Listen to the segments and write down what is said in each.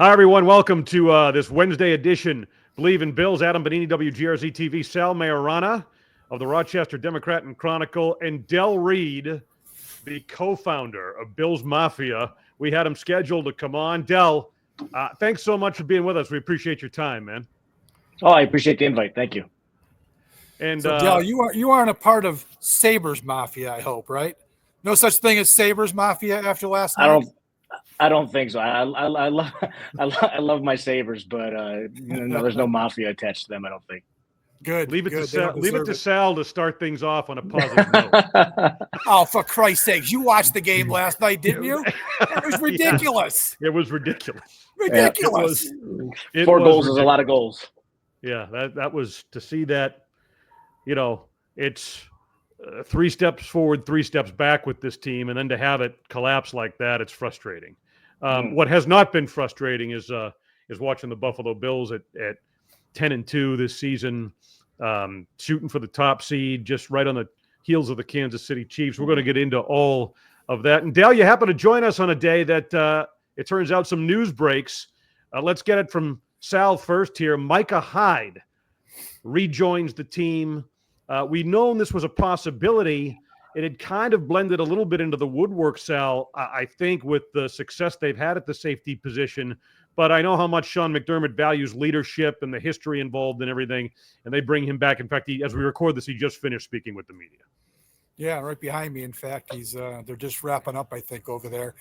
Hi, everyone. Welcome to this Wednesday edition. Believe in Bills. Adam Bonini, WGRZ TV. Sal Majorana of the Rochester Democrat and Chronicle. And Reid, the co-founder of Bills Mafia. We had him scheduled to come on. Thanks so much for being with us. We appreciate your time, man. Oh, I appreciate the invite. Thank you. And so, Del, you aren't a part of Sabres Mafia, I hope, right? No such thing as Sabres Mafia after last night. I don't think so. I love my Sabres, but there's no mafia attached to them. I don't think. Good. Leave it good. to Sal to start things off on a positive note. Oh, for Christ's sakes! You watched the game last night, didn't you? It was ridiculous. Yeah, it was ridiculous. Ridiculous. Yeah, 4 goals is a lot of goals. Yeah, that was to see that. It's 3 steps forward, 3 steps back with this team, and then to have it collapse like that, it's frustrating. What has not been frustrating is watching the Buffalo Bills at 10-2 this season, shooting for the top seed, just right on the heels of the Kansas City Chiefs. We're going to get into all of that. And Dale, you happen to join us on a day that it turns out some news breaks. Let's get it from Sal first here. Micah Hyde rejoins the team. We've known this was a possibility. It had kind of blended a little bit into the woodwork, Sal, I think, with the success they've had at the safety position. But I know how much Sean McDermott values leadership and the history involved and everything, and they bring him back. In fact, as we record this, he just finished speaking with the media. Yeah, right behind me. In fact, they're just wrapping up, I think, over there.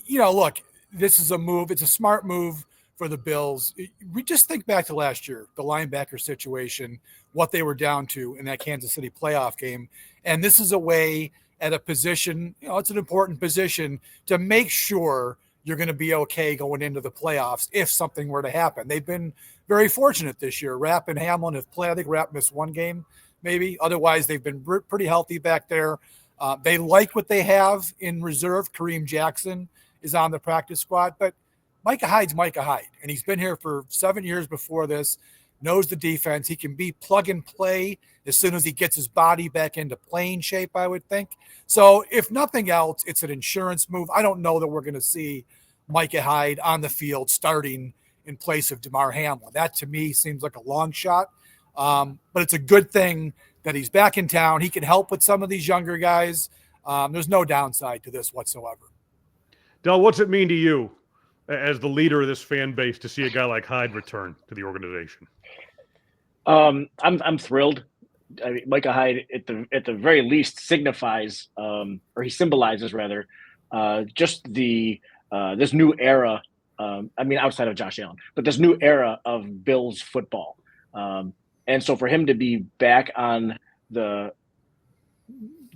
Look, this is a move. It's a smart move for the Bills. We just think back to last year, the linebacker situation, what they were down to in that Kansas City playoff game. And this is a way at a position, it's an important position to make sure you're going to be okay going into the playoffs if something were to happen. They've been very fortunate this year. Rapp and Hamlin have played. I think Rapp missed 1 game, maybe. Otherwise, they've been pretty healthy back there. They like what they have in reserve. Kareem Jackson is on the practice squad, but Micah Hyde's Micah Hyde, and he's been here for 7 years before this, knows the defense. He can be plug and play as soon as he gets his body back into playing shape, I would think. So if nothing else, it's an insurance move. I don't know that we're going to see Micah Hyde on the field starting in place of Damar Hamlin. That, to me, seems like a long shot. But it's a good thing that he's back in town. He can help with some of these younger guys. There's no downside to this whatsoever. Del, what's it mean to you as the leader of this fan base to see a guy like Hyde return to the organization? I'm thrilled. I mean, Micah Hyde at the very least signifies, or he symbolizes rather, just the this new era. Outside of Josh Allen, but this new era of Bills football. And so for him to be back on the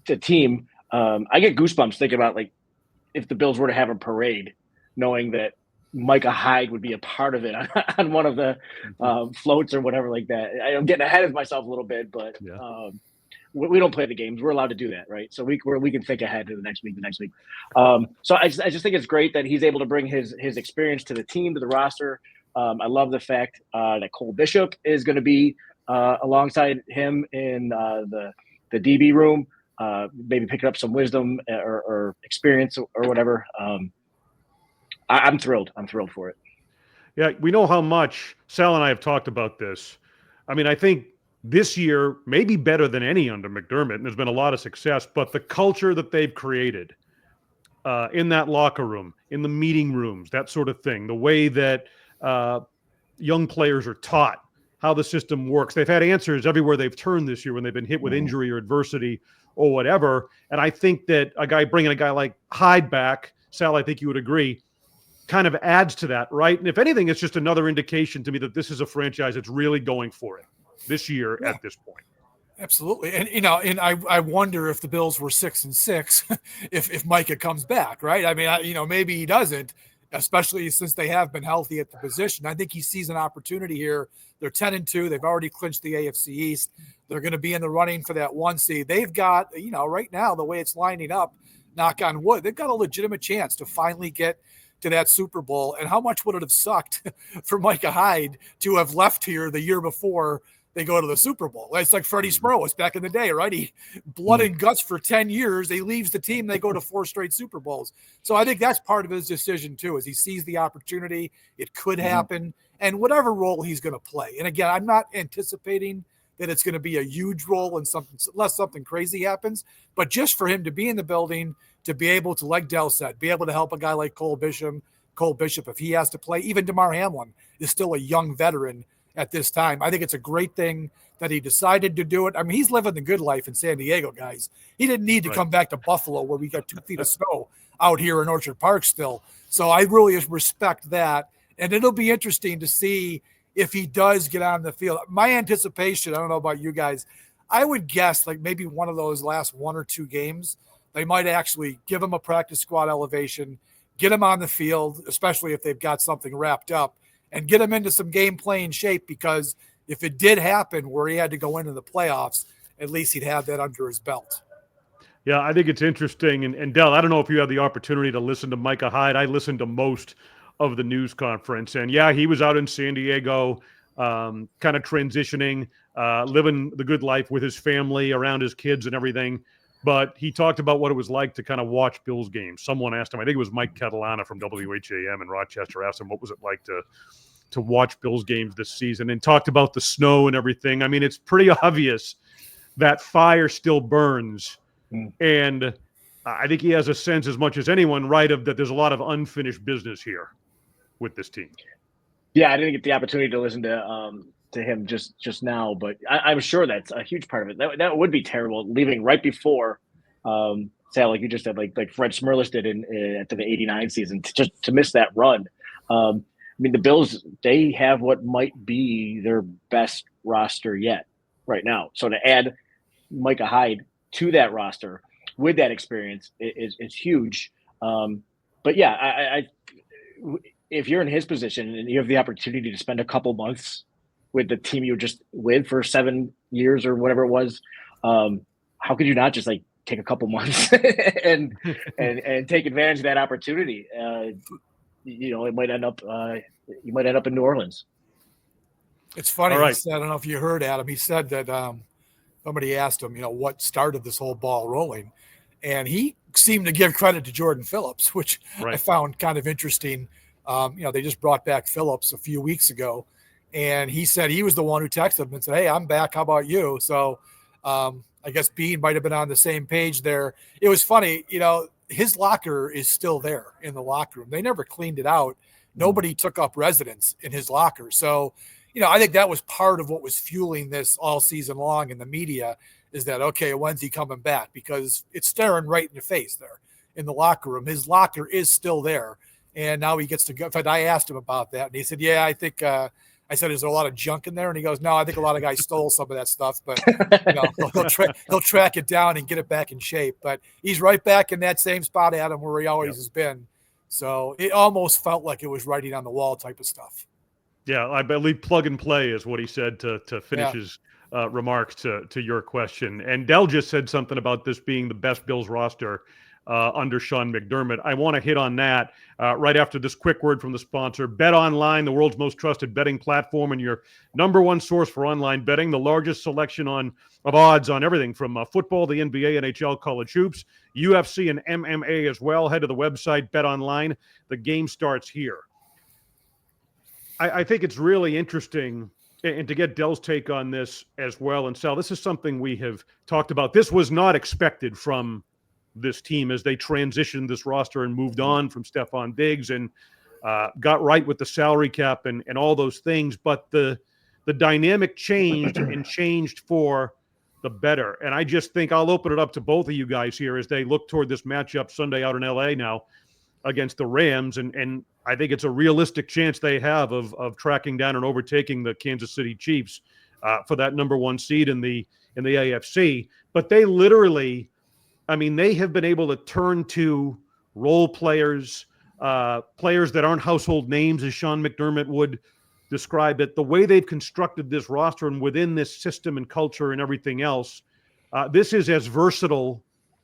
team, I get goosebumps thinking about, like, if the Bills were to have a parade, knowing that Micah Hyde would be a part of it on one of the floats or whatever like that. I'm getting ahead of myself a little bit, but we don't play the games. We're allowed to do that, right? So we can think ahead to the next week. So I just think it's great that he's able to bring his experience to the team, to the roster. I love the fact that Cole Bishop is going to be alongside him in the DB room, maybe picking up some wisdom or experience or whatever. I'm thrilled. I'm thrilled for it. Yeah, we know how much Sal and I have talked about this. I mean, I think this year may be better than any under McDermott, and there's been a lot of success, but the culture that they've created in that locker room, in the meeting rooms, that sort of thing, the way that young players are taught how the system works. They've had answers everywhere they've turned this year when they've been hit with injury or adversity or whatever. And I think that bringing a guy like Hyde back, Sal, I think you would agree, kind of adds to that, right? And if anything, it's just another indication to me that this is a franchise that's really going for it this year at this point. Absolutely. And I wonder if the Bills were 6-6 if Micah comes back, right? I mean, maybe he doesn't, especially since they have been healthy at the position. I think he sees an opportunity here. They're 10-2. They've already clinched the AFC East. They're going to be in the running for that 1 seed. They've got, right now, the way it's lining up, knock on wood, they've got a legitimate chance to finally get to that Super Bowl. And how much would it have sucked for Micah Hyde to have left here the year before they go to the Super Bowl. It's like Freddie Smerlis back in the day, right? He blood and guts for 10 years. He leaves the team. They go to 4 straight Super Bowls. So I think that's part of his decision too, is he sees the opportunity. It could happen, and whatever role he's going to play. And again, I'm not anticipating that it's going to be a huge role and something, unless something crazy happens, but just for him to be in the building, to be able to, like Dell said, be able to help a guy like Cole Bishop if he has to play. Even DeMar Hamlin is still a young veteran at this time. I think it's a great thing that he decided to do it. I mean, he's living the good life in San Diego, guys. He didn't need to come back to Buffalo where we got 2 feet of snow out here in Orchard Park still. So I really respect that. And it'll be interesting to see if he does get on the field. My anticipation, I don't know about you guys, I would guess like maybe one of those last 1 or 2 games, they might actually give him a practice squad elevation, get him on the field, especially if they've got something wrapped up, and get him into some game playing shape, because if it did happen where he had to go into the playoffs, at least he'd have that under his belt. Yeah, I think it's interesting. And Del, I don't know if you had the opportunity to listen to Micah Hyde. I listened to most of the news conference. And yeah, he was out in San Diego, kind of transitioning, living the good life with his family, around his kids and everything. But he talked about what it was like to kind of watch Bills games. Someone asked him, I think it was Mike Catalana from WHAM in Rochester, asked him what was it like to watch Bills games this season, and talked about the snow and everything. I mean, it's pretty obvious that fire still burns. And I think he has a sense, as much as anyone, right, of that there's a lot of unfinished business here with this team. Yeah, I didn't get the opportunity to listen to him just now, but I'm sure that's a huge part of it. That would be terrible, leaving right before, say, like you just said, like Fred Smerlis did after the '89 season, to miss that run. I mean, the Bills, they have what might be their best roster yet right now. So to add Micah Hyde to that roster with that experience is huge. But yeah, I if you're in his position and you have the opportunity to spend a couple months with the team you were just with for 7 years or whatever it was, how could you not just like take a couple months and take advantage of that opportunity? It might end up you might end up in New Orleans. It's funny. All right. He said, I don't know if you heard, Adam. He said that somebody asked him, what started this whole ball rolling, and he seemed to give credit to Jordan Phillips, which I found kind of interesting. They just brought back Phillips a few weeks ago, and he said he was the one who texted him and said, "Hey, I'm back. How about you?" So I guess Bean might have been on the same page there. It was funny, his locker is still there in the locker room. They never cleaned it out. Nobody took up residence in his locker. So, I think that was part of what was fueling this all season long in the media, is that, okay, when's he coming back? Because it's staring right in your face there in the locker room. His locker is still there. And now he gets to go. In fact, I asked him about that, and he said, yeah, I think I said, is there a lot of junk in there? And he goes, no, I think a lot of guys stole some of that stuff, but he'll track it down and get it back in shape. But he's right back in that same spot, Adam, where he always has been. So it almost felt like it was writing on the wall type of stuff. Yeah, I believe plug and play is what he said to finish his remarks to your question. And Dell just said something about this being the best Bills roster under Sean McDermott. I want to hit on that right after this quick word from the sponsor. Bet Online, the world's most trusted betting platform and your number one source for online betting. The largest selection of odds on everything from football, the NBA, NHL, college hoops, UFC, and MMA as well. Head to the website, Bet Online. The game starts here. I think it's really interesting, and to get Dell's take on this as well. And Sal, this is something we have talked about. This was not expected from this team as they transitioned this roster and moved on from Stephon Diggs and got right with the salary cap and all those things. But the dynamic changed and changed for the better. And I just think I'll open it up to both of you guys here as they look toward this matchup Sunday out in LA now against the Rams. And I think it's a realistic chance they have of tracking down and overtaking the Kansas City Chiefs for that number one seed in the AFC. But they literally, they have been able to turn to role players, players that aren't household names, as Sean McDermott would describe it. The way they've constructed this roster and within this system and culture and everything else, this is as versatile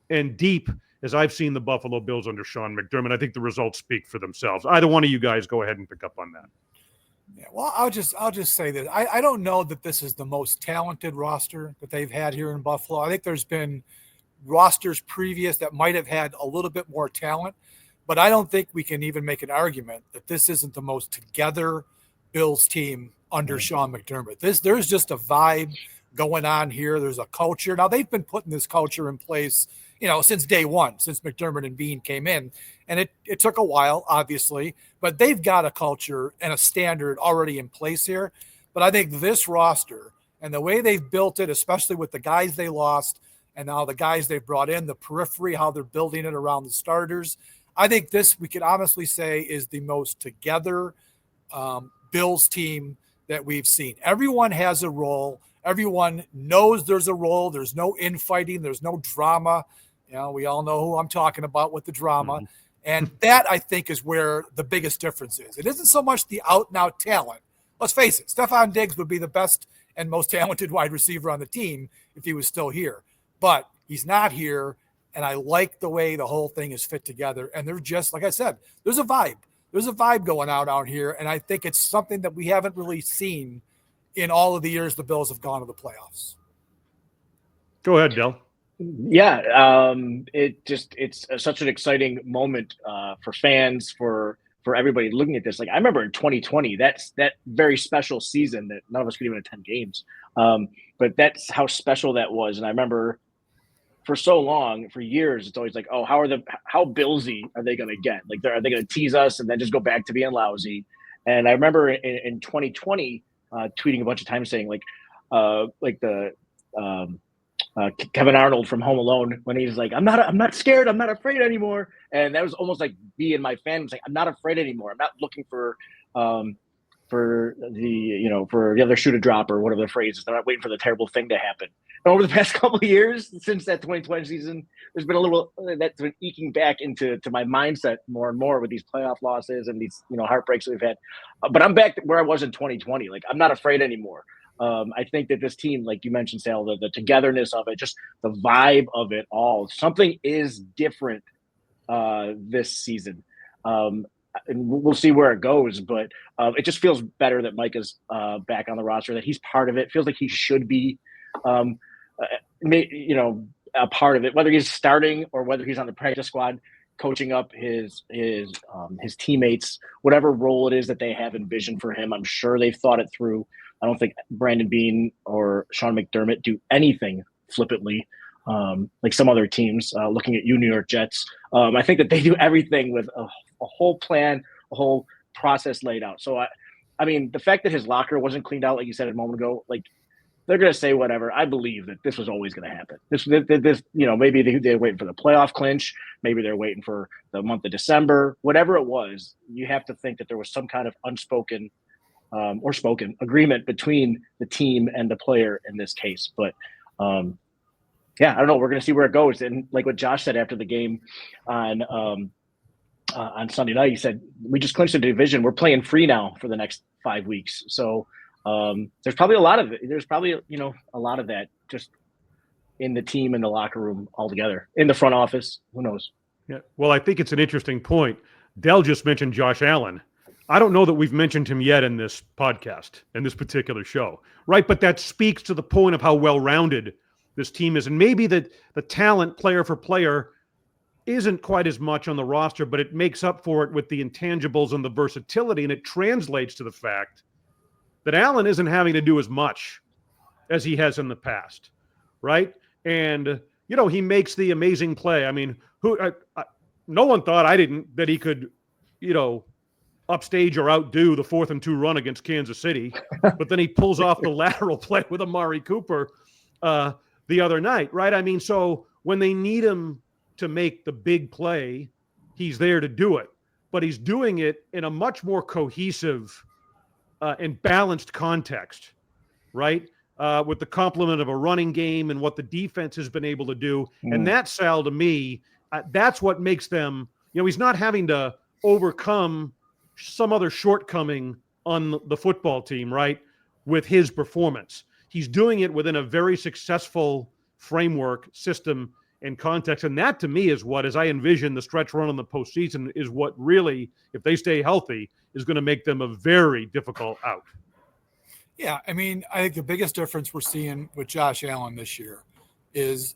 and deep as I've seen the Buffalo Bills under Sean McDermott. I think the results speak for themselves. Either one of you guys go ahead and pick up on that. Yeah, well, I'll just say that I don't know that this is the most talented roster that they've had here in Buffalo. I think there's been rosters previous that might have had a little bit more talent, but I don't think we can even make an argument that this isn't the most together Bills team under Sean McDermott. There's just a vibe going on here. There's a culture. Now they've been putting this culture in place, since day one, since McDermott and Bean came in. And it took a while, obviously, but they've got a culture and a standard already in place here. But I think this roster and the way they've built it, especially with the guys they lost and now the guys they've brought in, the periphery, how they're building it around the starters, I think this, we could honestly say, is the most together Bills team that we've seen. Everyone has a role. Everyone knows there's a role. There's no infighting. There's no drama. We all know who I'm talking about with the drama. Mm-hmm. And that, I think, is where the biggest difference is. It isn't so much the out-and-out talent. Let's face it, Stephon Diggs would be the best and most talented wide receiver on the team if he was still here. But he's not here, and I like the way the whole thing is fit together. And they're just, like I said, there's a vibe. There's a vibe going out here, and I think it's something that we haven't really seen in all of the years the Bills have gone to the playoffs. Go ahead, Del. Yeah, it's such an exciting moment for fans, for everybody looking at this. Like, I remember in 2020, that very special season that none of us could even attend games. But that's how special that was. And I remember for so long, for years, it's always like, oh, how Billsy are they going to get? Like, are they going to tease us and then just go back to being lousy? And I remember in 2020 tweeting a bunch of times saying Kevin Arnold from Home Alone, when he's like, I'm not scared, I'm not afraid anymore. And that was almost like me and my fans like, I'm not afraid anymore. I'm not looking for the other shoe to drop or whatever the phrase is. I'm not waiting for the terrible thing to happen. And over the past couple of years, since that 2020 season, there's been a little that's been eking back into my mindset more and more with these playoff losses and these heartbreaks that we've had. But I'm back where I was in 2020. Like, I'm not afraid anymore. I think that this team, like you mentioned, Sal, the togetherness of it, just the vibe of it all, something is different this season. And we'll see where it goes, but it just feels better that Micah's back on the roster, that he's part of it. Feels like he should be, a part of it, whether he's starting or whether he's on the practice squad, coaching up his teammates, whatever role it is that they have envisioned for him. I'm sure they've thought it through. I don't think Brandon Beane or Sean McDermott do anything flippantly, like some other teams. Looking at you, New York Jets, I think that they do everything with a whole plan, a whole process laid out. So, I mean, the fact that his locker wasn't cleaned out, like you said a moment ago, like, they're going to say whatever. I believe that this was always going to happen. This maybe they're waiting for the playoff clinch. Maybe they're waiting for the month of December. Whatever it was, you have to think that there was some kind of unspoken or spoken agreement between the team and the player in this case. But I don't know. We're going to see where it goes. And like what Josh said after the game on Sunday night, he said, we just clinched the division. We're playing free now for the next 5 weeks. So there's probably a lot of it. There's probably, a lot of that just in the team, in the locker room altogether, in the front office. Who knows? Yeah. Well, I think it's an interesting point. Del just mentioned Josh Allen. I don't know that we've mentioned him yet in this podcast, in this particular show, right? But that speaks to the point of how well-rounded this team is. And maybe the talent player for player isn't quite as much on the roster, but it makes up for it with the intangibles and the versatility. And it translates to the fact that Allen isn't having to do as much as he has in the past, right? And, he makes the amazing play. I mean, no one thought that he could, upstage or outdo the 4th and 2 run against Kansas City. But then he pulls off the lateral play with Amari Cooper the other night, right? I mean, so when they need him to make the big play, he's there to do it. But he's doing it in a much more cohesive and balanced context, right? With the complement of a running game and what the defense has been able to do. And that, Sal, to me, that's what makes them, he's not having to overcome some other shortcoming on the football team, right, with his performance. He's doing it within a very successful framework, system, and context. And that to me is what, as I envision the stretch run in the postseason, is what really, if they stay healthy, is going to make them a very difficult out. Yeah, I mean, I think the biggest difference we're seeing with Josh Allen this year is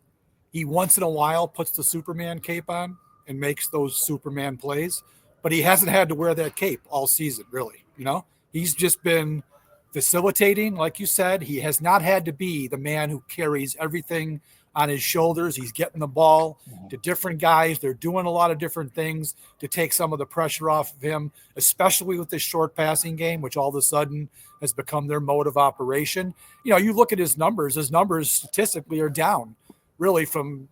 he once in a while puts the Superman cape on and makes those Superman plays, but he hasn't had to wear that cape all season, really. He's just been facilitating, like you said. He has not had to be the man who carries everything on his shoulders. He's getting the ball to different guys. They're doing a lot of different things to take some of the pressure off of him, especially with this short passing game, which all of a sudden has become their mode of operation. You look at his numbers statistically are down really from,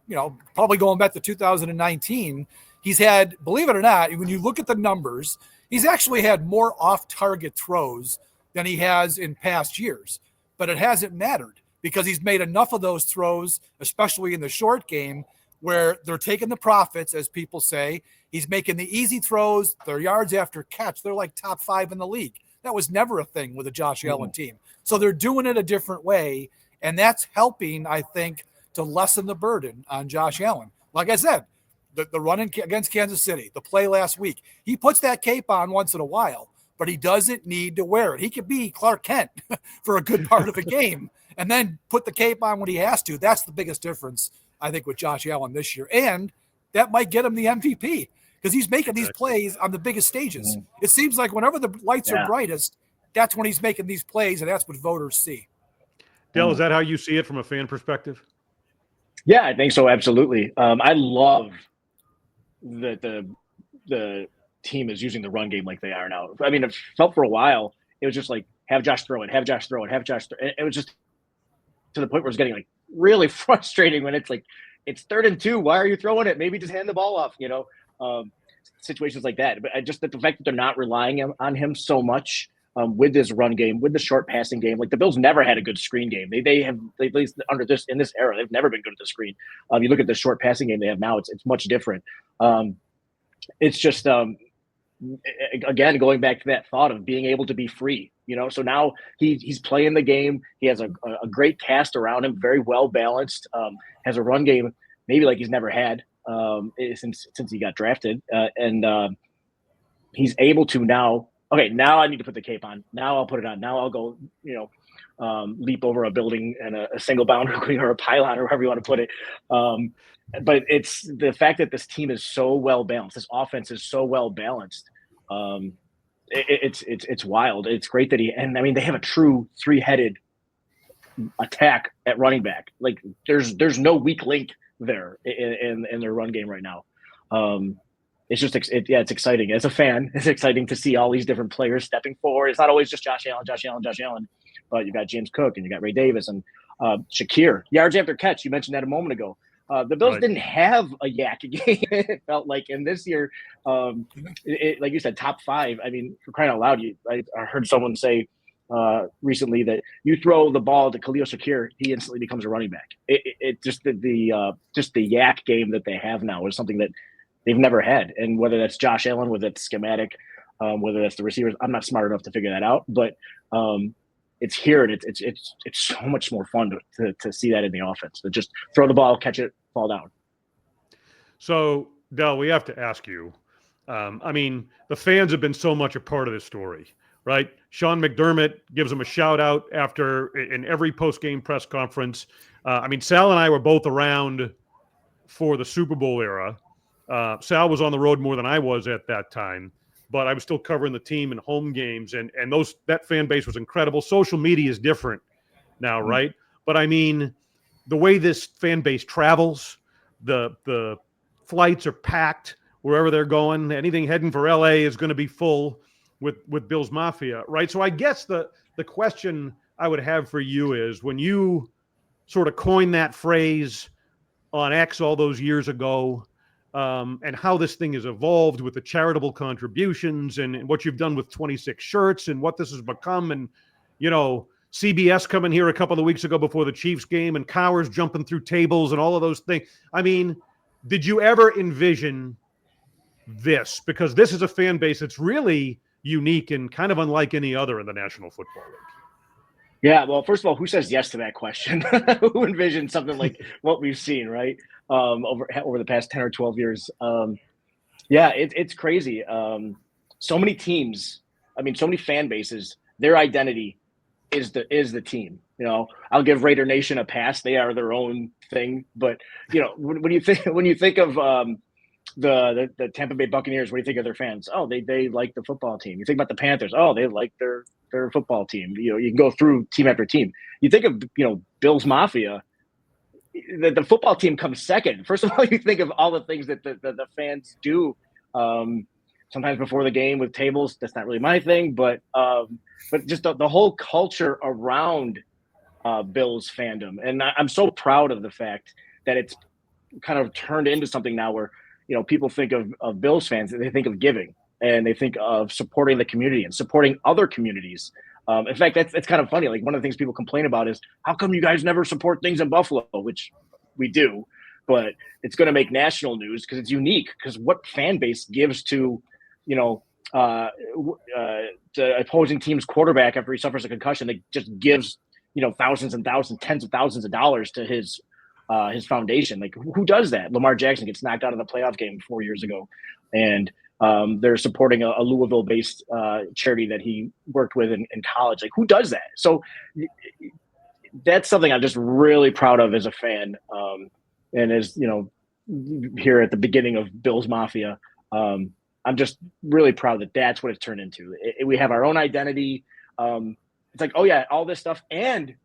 probably going back to 2019. He's had, believe it or not, when you look at the numbers, he's actually had more off-target throws than he has in past years, but it hasn't mattered because he's made enough of those throws, especially in the short game, where they're taking the profits, as people say. He's making the easy throws, their yards after catch. They're like top 5 in the league. That was never a thing with a Josh Allen team. So they're doing it a different way, and that's helping, I think, to lessen the burden on Josh Allen. Like I said, the run against Kansas City, the play last week, he puts that cape on once in a while, but he doesn't need to wear it. He could be Clark Kent for a good part of the game and then put the cape on when he has to. That's the biggest difference, I think, with Josh Allen this year. And that might get him the MVP because he's making these plays on the biggest stages. It seems like whenever the lights are brightest, that's when he's making these plays, and that's what voters see. Dale, is that how you see it from a fan perspective? Yeah, I think so. Absolutely. I love that the team is using the run game like they are now. I mean, it felt for a while, it was just like, have Josh throw it, have Josh throw it, have Josh throw it. It was just to the point where it's getting like really frustrating when it's like, it's 3rd and 2. Why are you throwing it? Maybe just hand the ball off, situations like that. But the fact that they're not relying on him so much with this run game, with the short passing game, like the Bills never had a good screen game. They have, at least in this era, they've never been good at the screen. You look at the short passing game they have now, it's much different. It's just, again, going back to that thought of being able to be free, so now he's playing the game. He has a great cast around him, very well balanced, has a run game maybe like he's never had since he got drafted. And he's able to now, okay, now I need to put the cape on. Now I'll put it on. Now I'll go, leap over a building and a single bound or a pylon or however you want to put it. But it's the fact that this team is so well balanced. This offense is so well balanced. It's wild. It's great that they have a true 3-headed attack at running back. Like there's no weak link there in their run game right now. It's just it's exciting as a fan. It's exciting to see all these different players stepping forward. It's not always just Josh Allen, but you got James Cook and you got Ray Davis and Shakir. Yards after catch. You mentioned that a moment ago. The Bills didn't have a yak game. It felt like, and this year, like you said, top 5. I mean, for crying out loud, I heard someone say recently that you throw the ball to Khalil Shakir, he instantly becomes a running back. It just the yak game that they have now is something that they've never had. And whether that's Josh Allen, whether it's schematic, whether that's the receivers, I'm not smart enough to figure that out. But it's here, and it's so much more fun to see that in the offense. To just throw the ball, catch it, fall down. So, Del, we have to ask you. The fans have been so much a part of this story, right? Sean McDermott gives them a shout out in every post-game press conference. Sal and I were both around for the Super Bowl era. Sal was on the road more than I was at that time, but I was still covering the team in home games, and that fan base was incredible. Social media is different now, right? But the way this fan base travels, the flights are packed wherever they're going. Anything heading for LA is going to be full with Bills Mafia, right? So I guess the question I would have for you is, when you sort of coined that phrase on X all those years ago, and how this thing has evolved with the charitable contributions and what you've done with 26 shirts and what this has become. And, CBS coming here a couple of weeks ago before the Chiefs game and Cowers jumping through tables and all of those things. Did you ever envision this? Because this is a fan base that's really unique and kind of unlike any other in the National Football League. Yeah, well, first of all, who says yes to that question? Who envisions something like what we've seen, right? over the past 10 or 12 years. Yeah, it's crazy. So many teams, so many fan bases, their identity is the team. I'll give Raider Nation a pass. They are their own thing. But, when you think of the Tampa Bay Buccaneers, what do you think of their fans? Oh, they like the football team. You think about the Panthers. Oh, they like their football team. You can go through team after team. You think of, Bills Mafia, the football team comes second. First of all, you think of all the things that the fans do sometimes before the game with tables. That's not really my thing, but just the whole culture around Bills fandom. And I'm so proud of the fact that it's kind of turned into something now where, people think of Bills fans, and they think of giving, and they think of supporting the community and supporting other communities. In fact, that's kind of funny. Like, one of the things people complain about is, how come you guys never support things in Buffalo? Which we do, but it's going to make national news because it's unique. Because what fan base gives to, the opposing team's quarterback after he suffers a concussion, that just gives, thousands and thousands, tens of thousands of dollars to his foundation? Like, who does that? Lamar Jackson gets knocked out of the playoff game 4 years ago, and they're supporting a Louisville-based charity that he worked with in college. Like, who does that? So that's something I'm just really proud of as a fan. And as, here at the beginning of Bills Mafia, I'm just really proud that that's what it's turned into. We have our own identity. It's like, oh yeah, all this stuff. And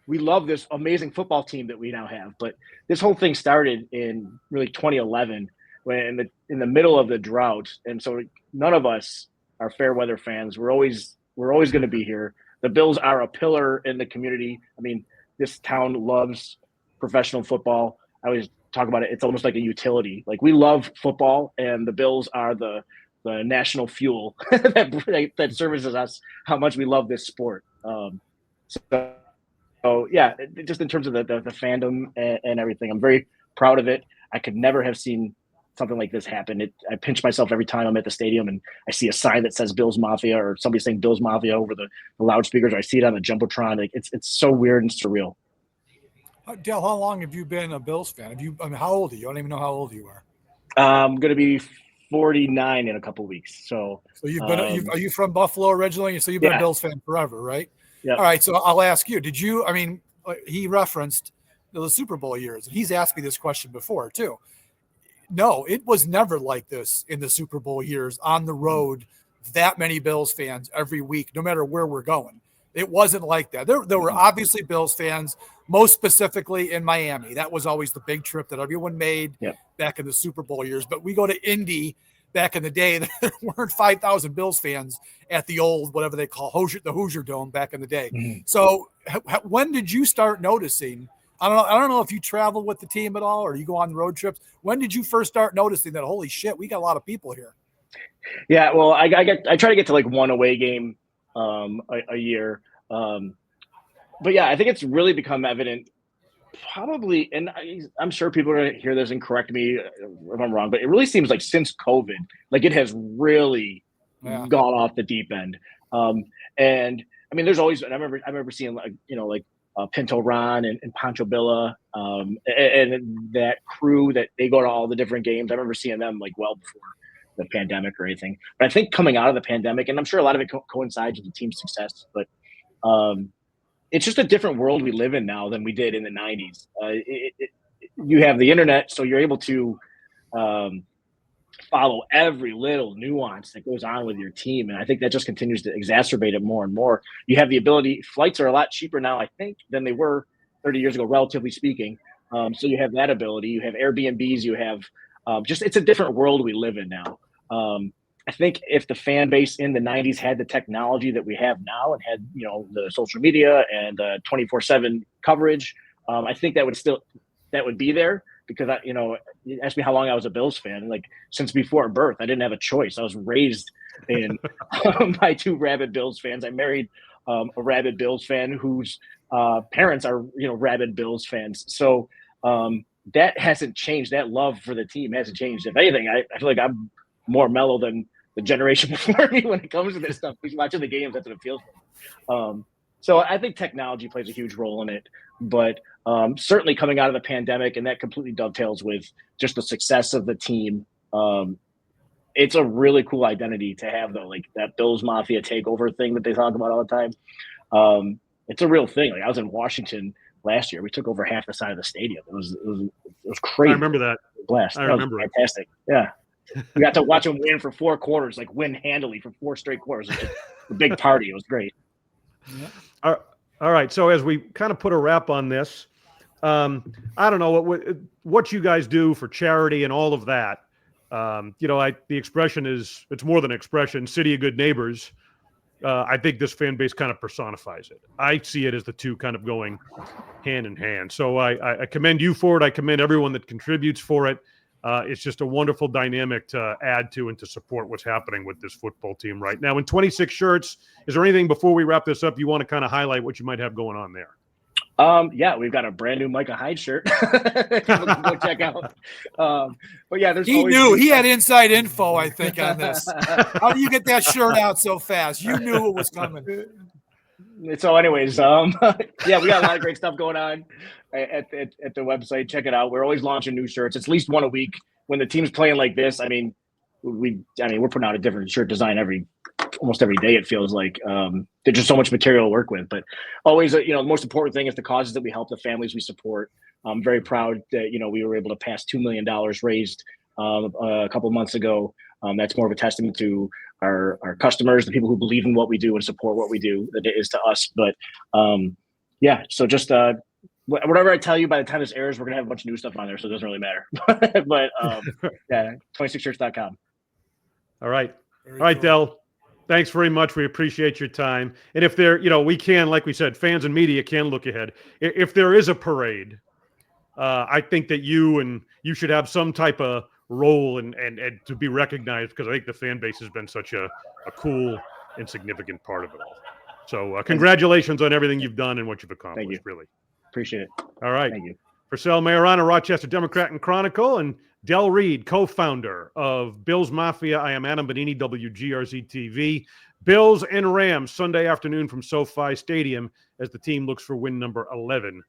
we love this amazing football team that we now have. But this whole thing started in really 2011, when in the middle of the drought. And so none of us are fair weather fans. We're always going to be here. The Bills are a pillar in the community. This town loves professional football. I always talk about it. It's almost like a utility. Like, we love football, and the Bills are the national fuel that services us how much we love this sport. So yeah, just in terms of the fandom and everything, I'm very proud of it. I could never have seen something like this happen. I pinch myself every time I'm at the stadium and I see a sign that says Bills Mafia, or somebody saying Bills Mafia over the loudspeakers, or I see it on the Jumbotron. Like, it's so weird and surreal. Dale, how long have you been a Bills fan? How old are you? I don't even know how old you are. I'm going to be 49 in a couple of weeks. So you've been, are you from Buffalo originally? So you've been a Bills fan forever, right? Yeah. All right. So I'll ask you, he referenced the Super Bowl years. He's asked me this question before too. No, it was never like this in the Super Bowl years on the road, that many Bills fans every week, no matter where we're going. It wasn't like that. There were obviously Bills fans, most specifically in Miami. That was always the big trip that everyone made back in the Super Bowl years. But we go to Indy back in the day, there weren't 5,000 Bills fans at the old, whatever they call the Hoosier Dome back in the day. Mm-hmm. So when did you start noticing? I don't know if you travel with the team at all, or you go on road trips. When did you first start noticing that, holy shit, we got a lot of people here? Yeah, well, I try to get to like one away game a year. But yeah, I think it's really become evident probably, and I'm sure people are going to hear this and correct me if I'm wrong, but it really seems like since COVID, like, it has really gone off the deep end. And there's always, and I remember seeing like Pinto Ron and Pancho Villa, and that crew that they go to all the different games. I remember seeing them like well before the pandemic or anything. But I think coming out of the pandemic, and I'm sure a lot of it coincides with the team's success, but it's just a different world we live in now than we did in the 90s. You have the internet, so you're able to follow every little nuance that goes on with your team. And I think that just continues to exacerbate it more and more. You have the ability, flights are a lot cheaper now, I think, than they were 30 years ago, relatively speaking. So you have that ability. You have Airbnbs. You have it's a different world we live in now. I think if the fan base in the 90s had the technology that we have now and had, the social media and 24/7 coverage, I think that would be there, because you asked me how long I was a Bills fan. Like, since before birth, I didn't have a choice. I was raised in by two rabid Bills fans. I married a rabid Bills fan whose parents are, rabid Bills fans. So that hasn't changed. That love for the team hasn't changed. If anything, I feel like I'm more mellow than the generation before me when it comes to this stuff. Watching the games, that's what it feels like. So I think technology plays a huge role in it, but certainly coming out of the pandemic, and that completely dovetails with just the success of the team. It's a really cool identity to have, though, like that Bills Mafia takeover thing that they talk about all the time. It's a real thing. Like I was in Washington last year. We took over half the side of the stadium. It was crazy. I remember that. Blast. I remember it. Fantastic. Yeah. We got to watch them win for 4 quarters, like win handily for 4 straight quarters. It was just a big party. It was great. Yeah. All right. So as we kind of put a wrap on this, I don't know what you guys do for charity and all of that. The expression it's more than expression, city of good neighbors. I think this fan base kind of personifies it. I see it as the two kind of going hand in hand. So I commend you for it. I commend everyone that contributes for it. It's just a wonderful dynamic to add to and to support what's happening with this football team right now. In 26 shirts, is there anything before we wrap this up you want to kind of highlight what you might have going on there? Yeah, we've got a brand new Micah Hyde shirt. Go check out. But yeah, he had inside info, I think, on this. How do you get that shirt out so fast? You knew it was coming. So anyways, yeah, we got a lot of great stuff going on at the website. Check it out. We're always launching new shirts. It's at least one a week. When the team's playing like this, we're putting out a different shirt design almost every day, it feels like. There's just so much material to work with, but always, the most important thing is the causes that we help, the families we support. I'm very proud that, we were able to pass $2 million raised a couple of months ago. That's more of a testament to our customers, the people who believe in what we do and support what we do, that it is to us. But yeah, so just whatever I tell you, by the time this airs, we're going to have a bunch of new stuff on there, so it doesn't really matter. But yeah, 26shirts.com. All right. All right, Del. Thanks very much. We appreciate your time. And if there, we can, like we said, fans and media can look ahead. If there is a parade, I think that you should have some type of role and to be recognized, because I think the fan base has been such a cool and significant part of it all. So congratulations on everything you've done and what you've accomplished. Thank you. Really. Appreciate it. All right. Thank you. For Sal Majorana, Rochester Democrat and Chronicle, and Del Reid, co-founder of Bills Mafia. I am Adam Bonini, WGRZ TV. Bills and Rams Sunday afternoon from SoFi Stadium as the team looks for win number 11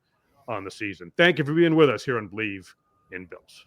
on the season. Thank you for being with us here on Believe in Bills.